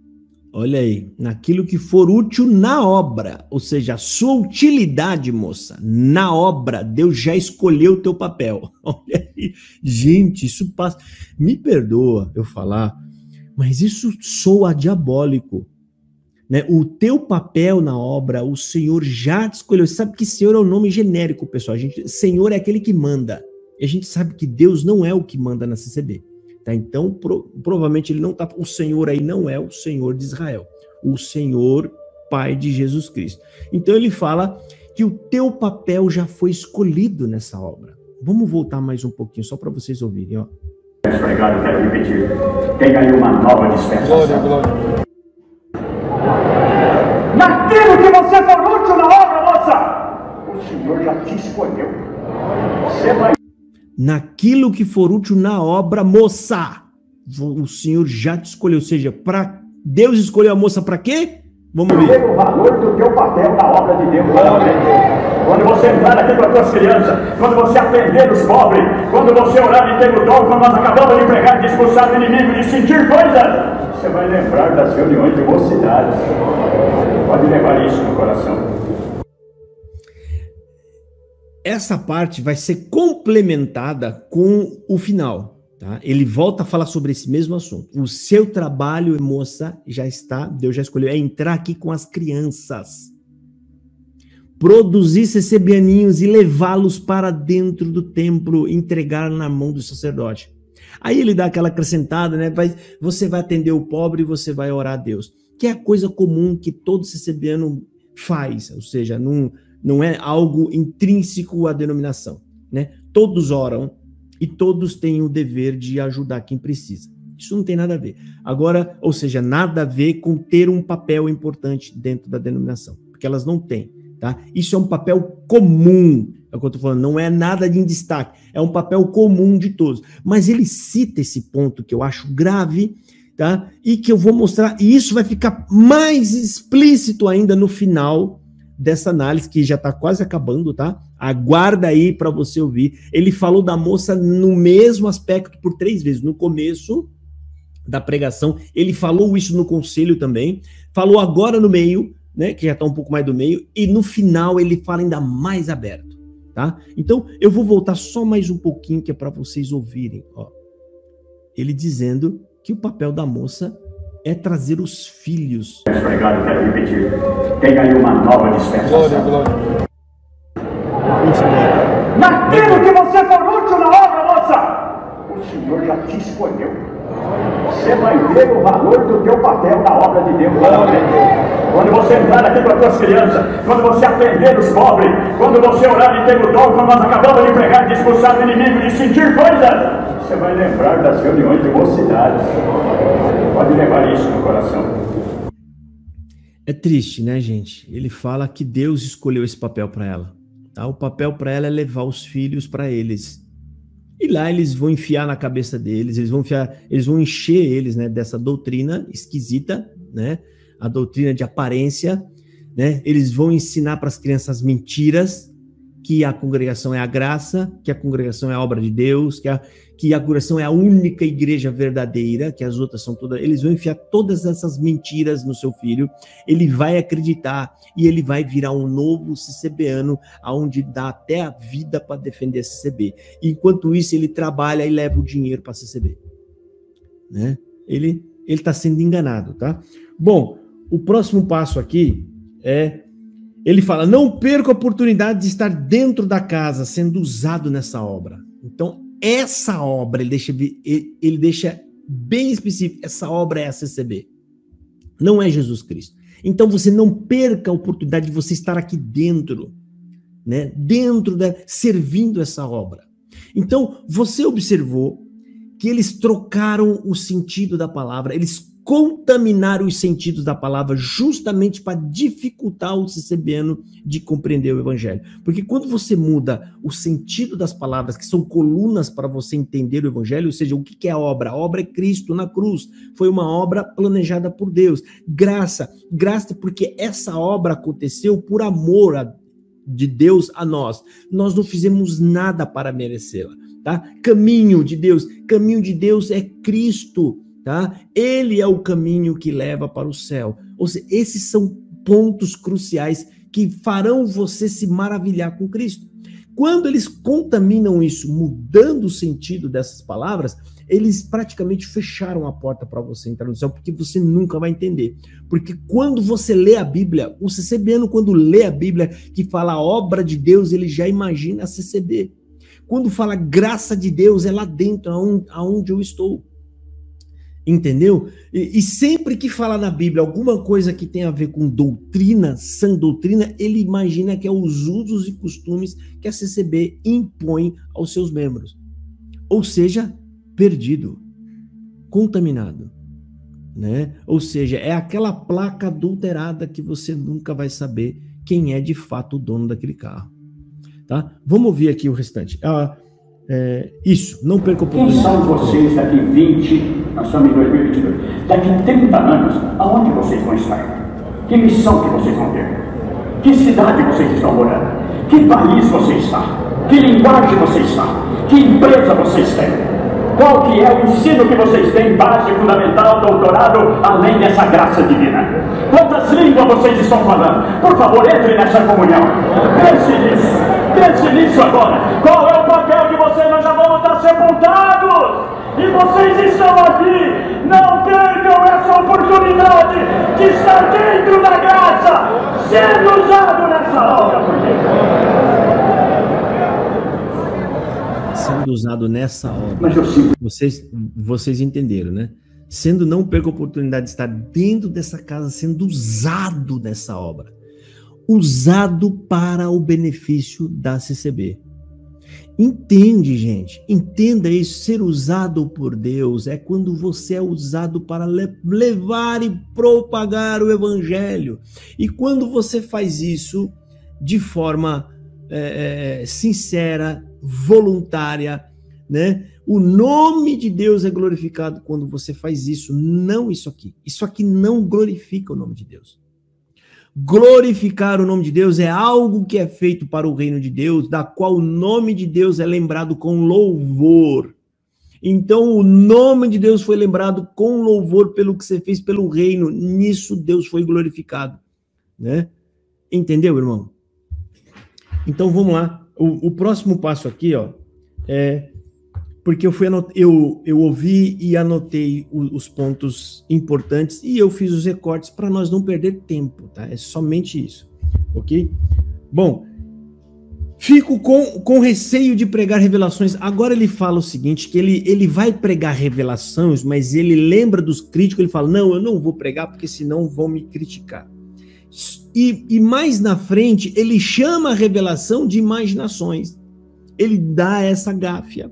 Speaker 1: Olha aí, naquilo que for útil na obra, ou seja, a sua utilidade, moça, na obra, Deus já escolheu o teu papel. Olha aí, gente, isso passa. Me perdoa eu falar, mas isso soa diabólico, né? O teu papel na obra, o Senhor já te escolheu. Você sabe que Senhor é um nome genérico, pessoal. Senhor é aquele que manda. E a gente sabe que Deus não é o que manda na CCB. Tá? Então, provavelmente ele não tá. O Senhor aí não é o Senhor de Israel, o Senhor Pai de Jesus Cristo. Então ele fala que o teu papel já foi escolhido nessa obra. Vamos voltar mais um pouquinho só para vocês ouvirem, ó.
Speaker 2: Obrigado, quero repetir. Tem aí uma nova dispensação. Glória. Naquilo que você for útil na obra, moça, o Senhor já te escolheu. Você vai.
Speaker 1: Naquilo que for útil na obra, moça, o Senhor já te escolheu. Ou seja, Deus escolheu a moça para quê? Vamos ver.
Speaker 2: O valor do teu papel na obra de Deus. Quando você entrar aqui com as tuas crianças, quando você atender os pobres, quando você orar e ter o dom, quando nós acabamos de pregar, de expulsar o inimigo, de sentir coisas, você vai lembrar das reuniões de mocidade. Pode levar isso no coração.
Speaker 1: Essa parte vai ser complementada com o final, tá? Ele volta a falar sobre esse mesmo assunto. O seu trabalho, moça, já está, Deus já escolheu, é entrar aqui com as crianças, produzir CCBaninhos e levá-los para dentro do templo, entregar na mão do sacerdote. Aí ele dá aquela acrescentada, né? Você vai atender o pobre e você vai orar a Deus, que é a coisa comum que todo CCBano faz, ou seja, não é algo intrínseco à denominação, né? Todos oram e todos têm o dever de ajudar quem precisa. Isso não tem nada a ver. Agora, ou seja, nada a ver com ter um papel importante dentro da denominação, porque elas não têm, tá? Isso é um papel comum, é o que eu estou falando, não é nada de destaque, é um papel comum de todos. Mas ele cita esse ponto que eu acho grave, tá? E que eu vou mostrar, e isso vai ficar mais explícito ainda no final dessa análise, que já está quase acabando, tá? Aguarda aí para você ouvir. Ele falou da moça no mesmo aspecto por 3 vezes. No começo da pregação, ele falou isso no conselho também, falou agora no meio, né, que já está um pouco mais do meio, e no final ele fala ainda mais aberto, tá? Então, eu vou voltar só mais um pouquinho, que é para vocês ouvirem, ó. Ele dizendo que o papel da moça é trazer os filhos.
Speaker 2: Obrigado, quero repetir. Tem aí uma nova dispensação. Glória. Naquilo que você for útil na obra, moça, o Senhor já te escolheu. Você vai ver o valor do teu papel na obra de Deus. Quando você entrar aqui com as tuas crianças, quando você atender os pobres, quando você orar e ter o dom, quando nós acabamos de pregar, de expulsar o inimigo, de sentir coisas, você vai lembrar das reuniões de mocidade. Pode levar isso no coração.
Speaker 1: É triste, né, gente? Ele fala que Deus escolheu esse papel para ela. Tá? O papel para ela é levar os filhos para eles. E lá eles vão enfiar na cabeça deles, eles vão encher eles, né, dessa doutrina esquisita, né? A doutrina de aparência, né? Eles vão ensinar para as crianças mentiras, que a congregação é a graça, que a congregação é a obra de Deus, que a congregação é a única igreja verdadeira, que as outras são todas... Eles vão enfiar todas essas mentiras no seu filho, ele vai acreditar e ele vai virar um novo CCBano, onde dá até a vida para defender a CCB. Enquanto isso, ele trabalha e leva o dinheiro para a CCB. Né? Ele está sendo enganado, tá? Bom, o próximo passo aqui é... Ele fala, não perca a oportunidade de estar dentro da casa, sendo usado nessa obra. Então, essa obra, ele deixa bem específico, essa obra é a CCB. Não é Jesus Cristo. Então, você não perca a oportunidade de você estar aqui dentro, né, dentro servindo essa obra. Então, você observou que eles trocaram o sentido da palavra, eles contaminaram os sentidos da palavra justamente para dificultar o CCBano de compreender o evangelho. Porque quando você muda o sentido das palavras, que são colunas para você entender o evangelho, ou seja, o que é a obra? A obra é Cristo na cruz. Foi uma obra planejada por Deus. Graça porque essa obra aconteceu por amor de Deus a nós. Nós não fizemos nada para merecê-la, tá? Caminho de Deus é Cristo. Tá? Ele é o caminho que leva para o céu. Ou seja, esses são pontos cruciais que farão você se maravilhar com Cristo. Quando eles contaminam isso, mudando o sentido dessas palavras, eles praticamente fecharam a porta para você entrar no céu, porque você nunca vai entender. Porque quando você lê a Bíblia, o CCBano, quando lê a Bíblia, que fala a obra de Deus, ele já imagina a CCB. Quando fala graça de Deus, é lá dentro, aonde eu estou. Entendeu? E sempre que fala na Bíblia alguma coisa que tem a ver com doutrina, sã doutrina, ele imagina que é os usos e costumes que a CCB impõe aos seus membros. Ou seja, perdido, contaminado, né? Ou seja, é aquela placa adulterada que você nunca vai saber quem é de fato o dono daquele carro. Tá? Vamos ouvir aqui o restante. Isso, não perca o oportunidade.
Speaker 2: Quem são vocês daqui 20, nós estamos em 2022, daqui 30 anos, aonde vocês vão estar? Que missão que vocês vão ter? Que cidade vocês estão morando? Que país você está? Que linguagem você está? Que empresa vocês têm? Qual que é o ensino que vocês têm, base, fundamental, doutorado, além dessa graça divina? Quantas línguas vocês estão falando? Por favor, entre nessa comunhão. Pense nisso agora. Qual é o papel de vocês? Nós já vamos estar sepultados. E vocês estão aqui. Não percam essa oportunidade de estar dentro da graça, sendo usado nessa obra por Deus.
Speaker 1: Sendo usado nessa obra. Vocês entenderam, né? Sendo, não perca a oportunidade de estar dentro dessa casa, sendo usado nessa obra. Usado para o benefício da CCB. Entende, gente? Entenda isso. Ser usado por Deus é quando você é usado para levar e propagar o evangelho. E quando você faz isso de forma sincera, voluntária, né? O nome de Deus é glorificado quando você faz isso, não isso aqui. Isso aqui não glorifica o nome de Deus. Glorificar o nome de Deus é algo que é feito para o reino de Deus, da qual o nome de Deus é lembrado com louvor. Então, o nome de Deus foi lembrado com louvor pelo que você fez pelo reino. Nisso, Deus foi glorificado, né? Entendeu, irmão? Então, vamos lá. O próximo passo aqui, ó, porque eu ouvi e anotei os pontos importantes e eu fiz os recortes para nós não perder tempo, tá? É somente isso, ok? Bom, fico com receio de pregar revelações. Agora ele fala o seguinte, que ele vai pregar revelações, mas ele lembra dos críticos, ele fala, não, eu não vou pregar porque senão vão me criticar. E mais na frente, ele chama a revelação de imaginações. Ele dá essa gáfia.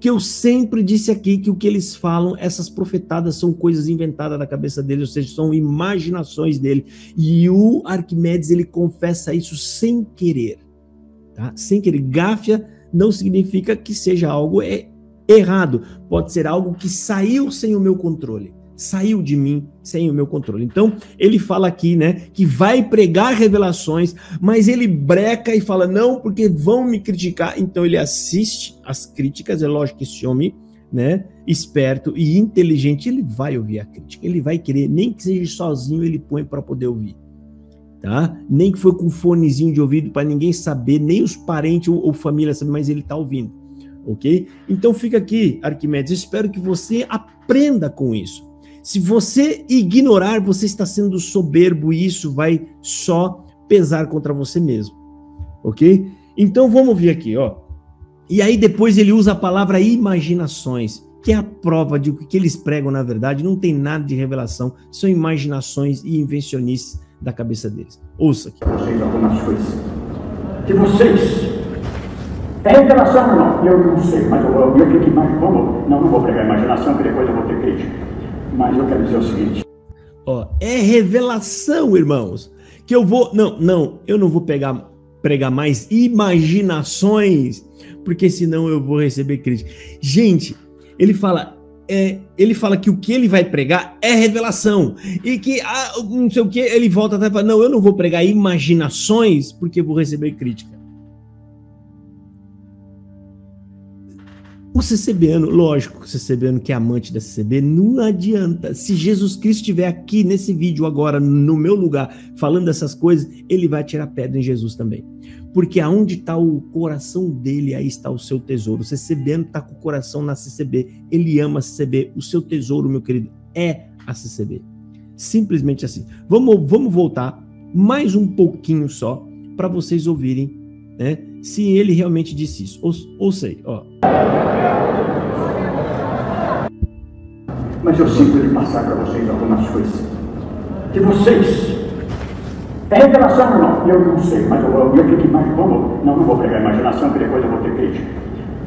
Speaker 1: Que eu sempre disse aqui que o que eles falam, essas profetadas são coisas inventadas da cabeça dele, ou seja, são imaginações dele. E o Arquimedes, ele confessa isso sem querer. Tá? Sem querer. Gáfia não significa que seja algo errado. Pode ser algo que saiu sem o meu controle. Saiu de mim sem o meu controle. Então, ele fala aqui, né, que vai pregar revelações, mas ele breca e fala, não, porque vão me criticar. Então, ele assiste as críticas, é lógico que esse homem, né, esperto e inteligente, ele vai ouvir a crítica, ele vai querer, nem que seja sozinho, ele põe para poder ouvir, tá? Nem que foi com um fonezinho de ouvido para ninguém saber, nem os parentes ou família saber, mas ele tá ouvindo, ok? Então, fica aqui, Arquimedes, eu espero que você aprenda com isso. Se você ignorar, você está sendo soberbo e isso vai só pesar contra você mesmo, ok? Então vamos ver aqui, ó. E aí depois ele usa a palavra imaginações, que é a prova de que eles pregam na verdade não tem nada de revelação, são imaginações e invencionices da cabeça deles. Ouça aqui.
Speaker 2: Vocês algumas coisas. de vocês. É revelação ou não? Eu não sei, mas eu fico imaginando. Não vou pregar imaginação, porque depois eu vou ter crítica. Mas eu quero dizer o seguinte.
Speaker 1: Ó, é revelação, irmãos, que eu vou... Não, eu não vou pregar mais imaginações, porque senão eu vou receber crítica. Gente, ele fala que o que ele vai pregar é revelação, e que, não sei o que, ele volta até e fala, não, eu não vou pregar imaginações, porque eu vou receber crítica. O CCBano, lógico que o CCBano que é amante da CCB, não adianta. Se Jesus Cristo estiver aqui nesse vídeo agora, no meu lugar, falando dessas coisas, ele vai tirar pedra em Jesus também. Porque aonde está o coração dele, aí está o seu tesouro. O CCBano está com o coração na CCB, ele ama a CCB. O seu tesouro, meu querido, é a CCB. Simplesmente assim. Vamos voltar mais um pouquinho só, para vocês ouvirem, né, se ele realmente disse isso. Ou sei, ó.
Speaker 2: Mas eu sinto de passar para vocês algumas coisas. De vocês. É revelação ou não? Eu não sei, mas eu fico imaginando. Não vou pregar imaginação, porque depois eu vou ter crítica.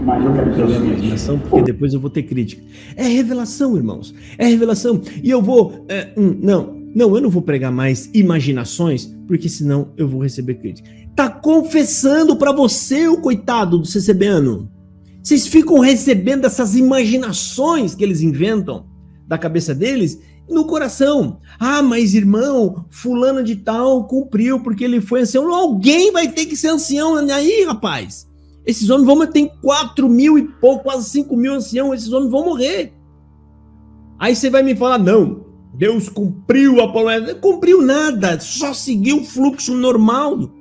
Speaker 2: Mas eu quero dizer o seguinte.
Speaker 1: Porque depois eu vou ter crítica. É revelação, irmãos. É revelação. E eu vou... Não, eu não vou pregar mais imaginações, porque senão eu vou receber crítica. Tá confessando para você, o coitado do CCBano. Vocês ficam recebendo essas imaginações que eles inventam da cabeça deles no coração. Ah, mas irmão, fulano de tal cumpriu porque ele foi ancião. Alguém vai ter que ser ancião aí, rapaz. Esses homens vão ter 4 mil e pouco, quase 5 mil anciãos. Esses homens vão morrer. Aí você vai me falar, não, Deus cumpriu a promessa. Não cumpriu nada, só seguiu o fluxo normal.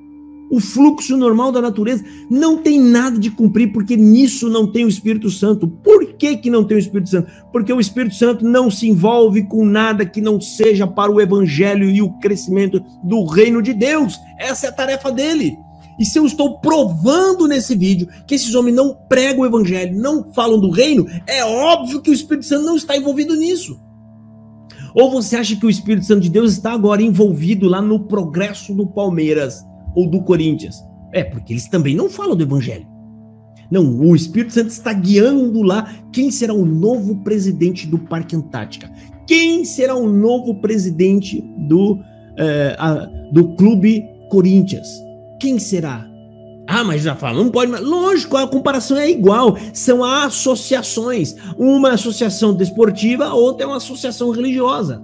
Speaker 1: O fluxo normal da natureza não tem nada de cumprir, porque nisso não tem o Espírito Santo. Por que não tem o Espírito Santo? Porque o Espírito Santo não se envolve com nada que não seja para o evangelho e o crescimento do reino de Deus. Essa é a tarefa dele. E se eu estou provando nesse vídeo que esses homens não pregam o evangelho, não falam do reino, é óbvio que o Espírito Santo não está envolvido nisso. Ou você acha que o Espírito Santo de Deus está agora envolvido lá no progresso do Palmeiras ou do Corinthians? É, porque eles também não falam do evangelho. Não, o Espírito Santo está guiando lá quem será o novo presidente do Parque Antártica. Quem será o novo presidente do Clube Corinthians? Quem será? Ah, mas já fala, não pode mais. Lógico, a comparação é igual. São associações. Uma associação desportiva, a outra é uma associação religiosa.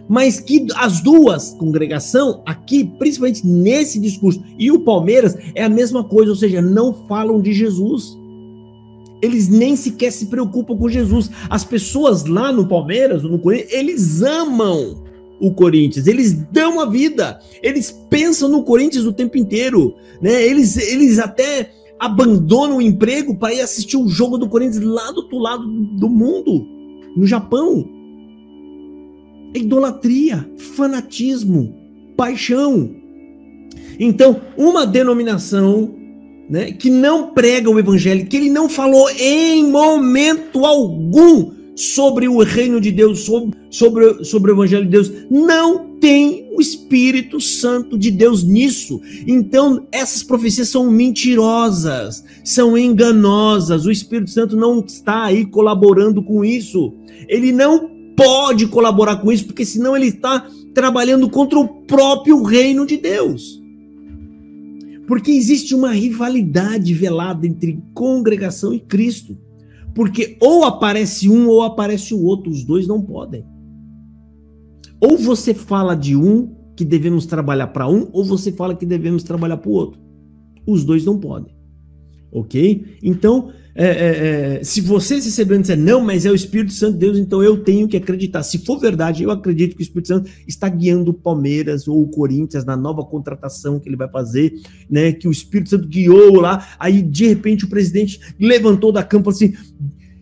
Speaker 1: Mas que as duas, congregação, aqui, principalmente nesse discurso, e o Palmeiras, é a mesma coisa, ou seja, não falam de Jesus. Eles nem sequer se preocupam com Jesus. As pessoas lá no Palmeiras, ou no Corinthians, eles amam o Corinthians, eles dão a vida, eles pensam no Corinthians o tempo inteiro, né? Eles até abandonam o emprego para ir assistir o jogo do Corinthians lá do outro lado do mundo, no Japão. Idolatria, fanatismo, paixão. Então, uma denominação, né, que não prega o evangelho, que ele não falou em momento algum sobre o reino de Deus, sobre o evangelho de Deus, não tem o Espírito Santo de Deus nisso. Então, essas profecias são mentirosas, são enganosas. O Espírito Santo não está aí colaborando com isso. Ele não pode colaborar com isso, porque senão ele está trabalhando contra o próprio reino de Deus. Porque existe uma rivalidade velada entre congregação e Cristo. Porque ou aparece um ou aparece o outro, os dois não podem. Ou você fala de um que devemos trabalhar para um, ou você fala que devemos trabalhar para o outro. Os dois não podem. Ok? Então, se você se recebendo e disser, não, mas é o Espírito Santo de Deus, então eu tenho que acreditar. Se for verdade, eu acredito que o Espírito Santo está guiando o Palmeiras ou o Corinthians na nova contratação que ele vai fazer, né? Que o Espírito Santo guiou lá, aí de repente o presidente levantou da cama e falou assim,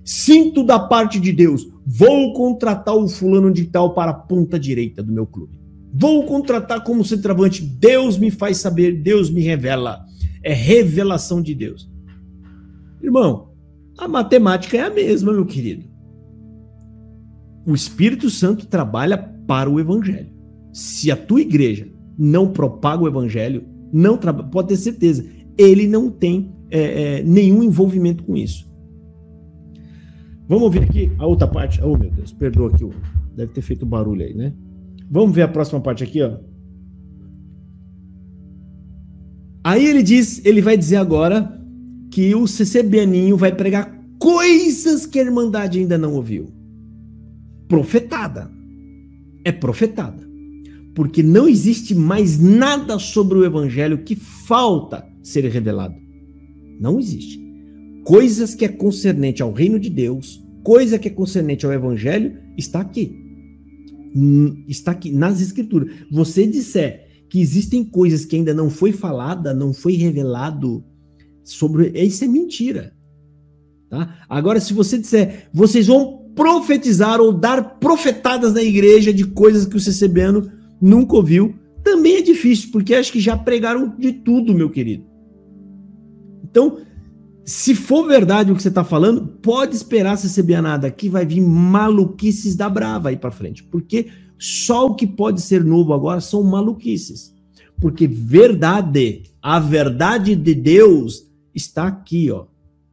Speaker 1: sinto da parte de Deus, vou contratar o fulano de tal para a ponta direita do meu clube. Vou contratar como centroavante, Deus me faz saber, Deus me revela. É revelação de Deus. Irmão, a matemática é a mesma, meu querido. O Espírito Santo trabalha para o evangelho. Se a tua igreja não propaga o evangelho, não pode ter certeza, ele não tem nenhum envolvimento com isso. Vamos ouvir aqui a outra parte. Oh, meu Deus, perdoa aqui, deve ter feito barulho aí, né? Vamos ver a próxima parte aqui, ó. Aí ele vai dizer agora que o C.C. Bianinho vai pregar coisas que a Irmandade ainda não ouviu. Profetada. É profetada. Porque não existe mais nada sobre o Evangelho que falta ser revelado. Não existe. Coisas que é concernente ao reino de Deus, coisa que é concernente ao Evangelho, está aqui. Está aqui nas Escrituras. Você disser que existem coisas que ainda não foi falada, não foi revelado sobre... Isso é mentira. Tá? Agora, se você disser, vocês vão profetizar ou dar profetadas na igreja de coisas que o C.C. Biano nunca ouviu, também é difícil, porque acho que já pregaram de tudo, meu querido. Então, se for verdade o que você está falando, pode esperar C.C. Bianada, que vai vir maluquices da brava aí para frente, porque só o que pode ser novo agora são maluquices, porque verdade, a verdade de Deus está aqui, ó.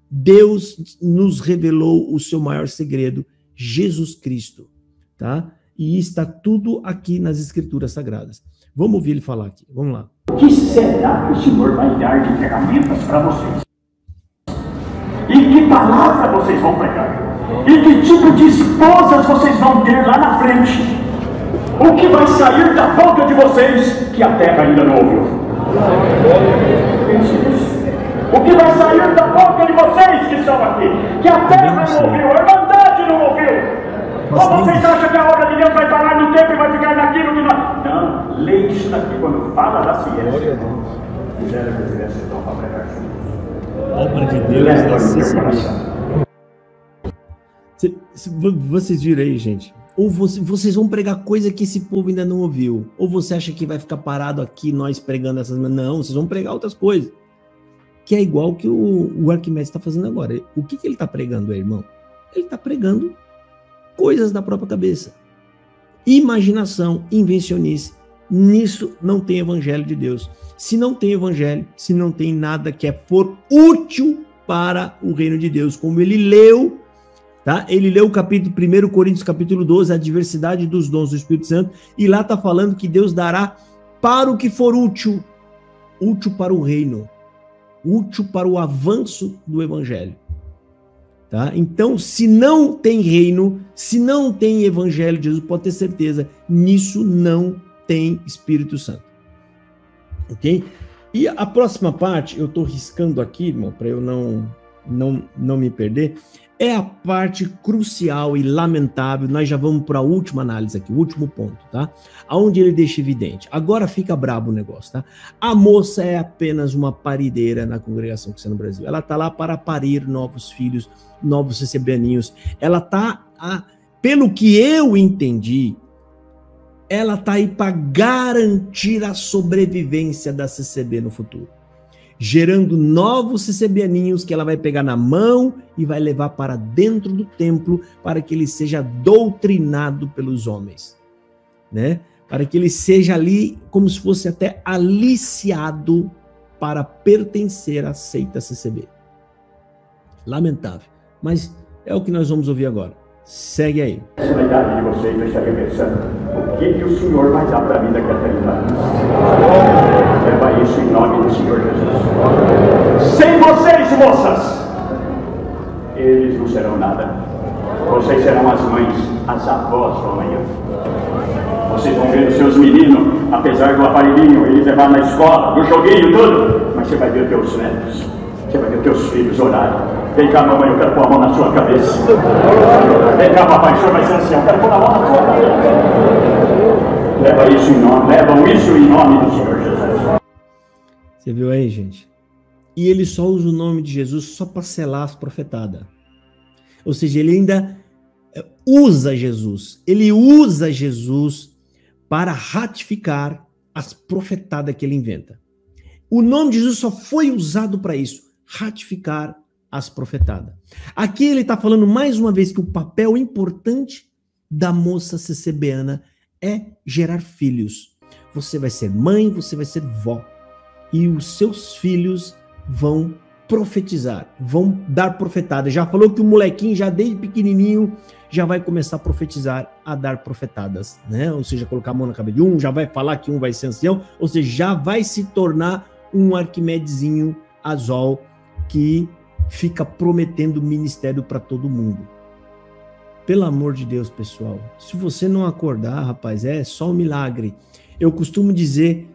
Speaker 1: Deus nos revelou o seu maior segredo, Jesus Cristo, tá? E está tudo aqui nas Escrituras Sagradas. Vamos ouvir ele falar aqui, vamos lá.
Speaker 2: O que será que o Senhor vai dar de ferramentas para vocês? E que palavra vocês vão pregar? E que tipo de esposas vocês vão ter lá na frente? O que vai sair da boca de vocês que a terra ainda não ouviu? O que vai sair da boca de vocês que estão aqui, que a terra não ouviu, a Irmandade não ouviu? Ou vocês acham que a obra de Deus vai parar no tempo e vai ficar naquilo que nós... Não, leia isso daqui quando fala da ciência. Fizeram que tivesse então para pregar juntos.
Speaker 1: Obra de Deus da ciência. Vocês viram aí, gente? Ou vocês vão pregar coisa que esse povo ainda não ouviu. Ou você acha que vai ficar parado aqui nós pregando essas... Não, vocês vão pregar outras coisas. Que é igual que o Arquimedes está fazendo agora. O que ele está pregando aí, irmão? Ele está pregando coisas da própria cabeça. Imaginação, invencionice. Nisso não tem evangelho de Deus. Se não tem evangelho, se não tem nada que é for útil para o reino de Deus, como ele leu, tá? Ele leu o capítulo 1 Coríntios capítulo 12, a diversidade dos dons do Espírito Santo, e lá está falando que Deus dará para o que for útil, útil para o reino, útil para o avanço do evangelho. Tá? Então, se não tem reino, se não tem evangelho de Jesus, pode ter certeza, nisso não tem Espírito Santo. Ok? E a próxima parte, eu estou riscando aqui, irmão, para eu não me perder, é a parte crucial e lamentável. Nós já vamos para a última análise aqui, o último ponto, tá? Aonde ele deixa evidente. Agora fica brabo o negócio, tá? A moça é apenas uma parideira na congregação cristã no Brasil. Ela tá lá para parir novos filhos, novos CCBaninhos. Ela tá, pelo que eu entendi, ela tá aí para garantir a sobrevivência da CCB no futuro, gerando novos CCBaninhos que ela vai pegar na mão e vai levar para dentro do templo para que ele seja doutrinado pelos homens, né? Para que ele seja ali como se fosse até aliciado para pertencer à seita CCB. Lamentável, mas é o que nós vamos ouvir agora. Segue aí.
Speaker 2: Na idade de vocês, eu estaria pensando, o que o Senhor vai dar para mim daqui a 30 anos? Leva isso em nome do Senhor Jesus. Sem vocês, moças, eles não serão nada. Vocês serão as mães, as avós do amanhã. Vocês vão ver os seus meninos, apesar do aparelhinho, eles levar na escola, do joguinho, tudo. Mas você vai ver os teus netos, você vai ver os teus filhos orarem. Vem cá, mamãe, eu quero pôr a mão na sua cabeça. Vem cá, papai, o senhor vai ser ancião, eu quero pôr a mão na sua cabeça. Levam isso em nome do Senhor Jesus.
Speaker 1: Você viu aí, gente? E ele só usa o nome de Jesus só para selar as profetadas. Ou seja, ele ainda usa Jesus. Ele usa Jesus para ratificar as profetadas que ele inventa. O nome de Jesus só foi usado para isso, ratificar as profetadas. Aqui ele está falando mais uma vez que o papel importante da moça CCBana é gerar filhos. Você vai ser mãe, você vai ser vó. E os seus filhos vão profetizar, vão dar profetada. Já falou que o molequinho, já desde pequenininho, já vai começar a profetizar, a dar profetadas, né? Ou seja, colocar a mão na cabeça de um, já vai falar que um vai ser ancião, ou seja, já vai se tornar um Arquimedezinho Azol que fica prometendo ministério para todo mundo. Pelo amor de Deus, pessoal, se você não acordar, rapaz, é só um milagre. Eu costumo dizer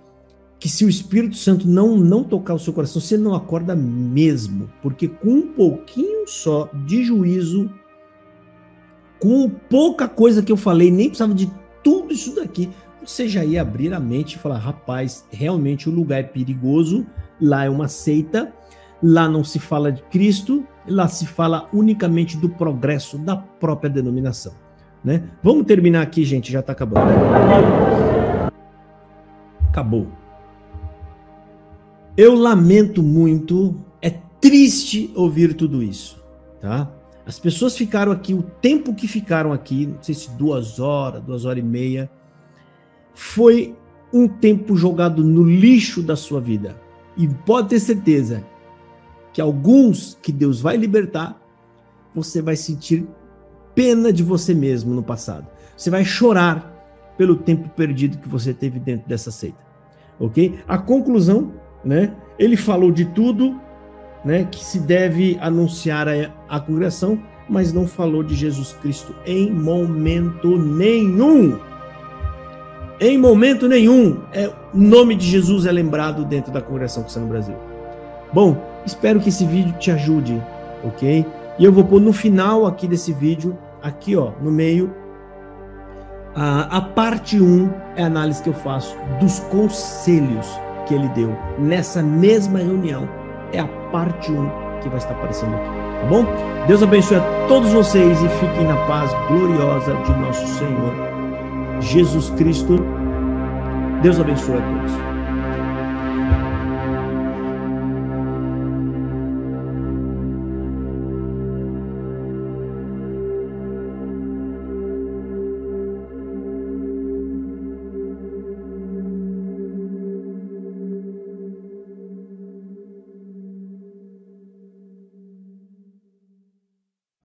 Speaker 1: que se o Espírito Santo não tocar o seu coração, você não acorda mesmo, porque com um pouquinho só de juízo, com pouca coisa que eu falei, nem precisava de tudo isso daqui, você já ia abrir a mente e falar, rapaz, realmente o lugar é perigoso, lá é uma seita, lá não se fala de Cristo, lá se fala unicamente do progresso da própria denominação, né? Vamos terminar aqui, gente, já está acabando. Acabou. Eu lamento muito, é triste ouvir tudo isso, tá? As pessoas ficaram aqui, o tempo que ficaram aqui, não sei se 2 horas, 2 horas e meia, foi um tempo jogado no lixo da sua vida. E pode ter certeza que alguns que Deus vai libertar, você vai sentir pena de você mesmo no passado. Você vai chorar pelo tempo perdido que você teve dentro dessa seita. Ok? A conclusão, né? Ele falou de tudo, né, que se deve anunciar à congregação, mas não falou de Jesus Cristo em momento nenhum. Em momento nenhum o nome de Jesus é lembrado dentro da congregação cristã no Brasil. Bom, espero que esse vídeo te ajude, ok? E eu vou pôr no final aqui desse vídeo, aqui ó, no meio, a parte 1 é a análise que eu faço dos conselhos que ele deu nessa mesma reunião. É a parte 1 que vai estar aparecendo aqui, tá bom? Deus abençoe a todos vocês e fiquem na paz gloriosa de nosso Senhor Jesus Cristo. Deus abençoe a todos.